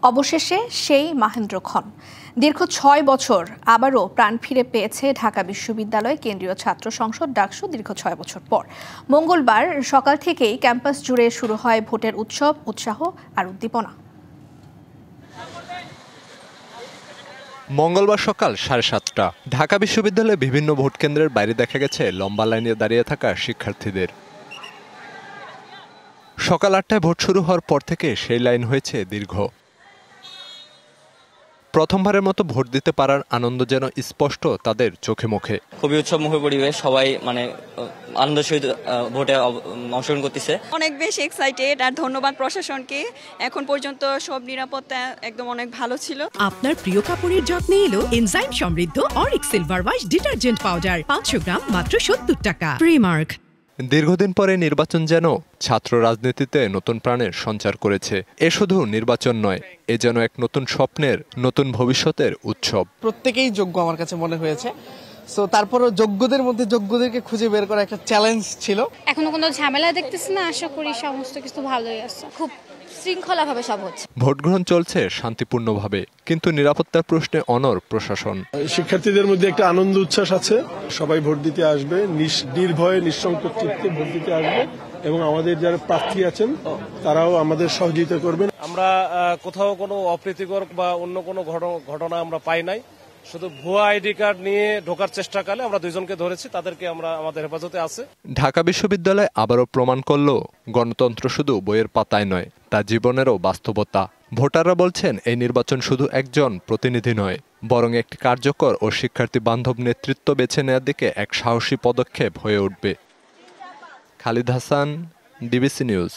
অবশেষে সেই মাহেন্দ্রক্ষণ দীর্ঘ ৬ বছর আবারও প্রাণ ফিরে পেয়েছে ঢাকা বিশ্ববিদ্যালয় কেন্দ্রীয় ছাত্র সংসদ ডাকসু দীর্ঘ ৬ বছর পর। মঙ্গলবার সকাল থেকেই ক্যাম্পাস জুড়ে শুরু হয় ভোটের উৎসব, উৎসাহ আর উদ্দীপনা। মঙ্গলবার সকাল 7:30টা ঢাকা বিশ্ববিদ্যালয়ের বিভিন্ন ভোট কেন্দ্রের বাইরে দেখা গেছে লম্বা লাইনে দাঁড়িয়ে থাকা শিক্ষার্থীদের। সকাল 8টায় ভোট শুরু হওয়ার পর থেকে সেই লাইন হয়েছে দীর্ঘ। প্রথমবারের মতো ভোট দিতে পারার আনন্দ যেন স্পষ্ট তাদের চোখে মুখে। খুবই উৎসবমুখর পরিবেশ, সবাই আনন্দের সহিত ভোটে অংশগ্রহণ করতেছে। অনেক বেশি এক্সাইটেড আর ধন্যবাদ প্রশাসনকে। এখন পর্যন্ত সব নিরাপত্তা একদম অনেক ভালো ছিল। আপনার প্রিয় কাপড়ের যত্নে এলো এনজাইম সমৃদ্ধ Arik silver wash detergent powder 500 গ্রাম মাত্র 70 টাকা। প্রিমার্ক। দীর্ঘদিন পরে নির্বাচন যেন ছাত্র রাজনীতিতে নতুন প্রাণের সঞ্চার করেছে। এ শুধু নির্বাচন নয়, এ যেন এক নতুন স্বপ্নের, নতুন ভবিষ্যতের উৎসব। প্রত্যেকেই যোগ্য আমার কাছে মনে হয়েছে। সো তারপরও যোগ্যদের মধ্যে যোগ্যদেরকে খুঁজে বের করা একটা চ্যালেঞ্জ ছিল। এখনো কোনো ঝামেলা দেখতেছি না, আশা করি সমস্ত কিছু ভালোই আছে। খুব শৃঙ্খলাভাবে সব হচ্ছে। ভোট গ্রহণ চলছে শান্তিপূর্ণভাবে, কিন্তু নিরাপত্তার প্রশ্নে অনড় প্রশাসন। শিক্ষার্থীদের মধ্যে একটা আনন্দ উচ্ছ্বাস আছে, সবাই ভোট দিতে আসবে, নির্ভয়ে নিঃসংকোচ চিত্তে ভোট দিতে আসবে এবং আমাদের যারা প্রার্থী আছেন তারাও আমাদের সহযোগিতা করবেন। আমরা কোথাও কোনো অপ্রীতিকর বা অন্য কোনো ঘটনা আমরা পাই নাই। শুধু ভুয়া আইডি কার্ড নিয়ে ঢোকার চেষ্টাকালে আমরা দুইজনকে ধরেছি, তাদেরকে আমরা আমাদের হেফাজতে আছে। ঢাকা বিশ্ববিদ্যালয় আবারও প্রমাণ করল গণতন্ত্র শুধু বইয়ের পাতায় নয়, তা জীবনেরও বাস্তবতা। ভোটাররা বলছেন এই নির্বাচন শুধু একজন প্রতিনিধি নয়, বরং একটি কার্যকর ও শিক্ষার্থী বান্ধব নেতৃত্ব বেছে নেওয়ার দিকে এক সাহসী পদক্ষেপ হয়ে উঠবে। Khalid Hasan, DBC news.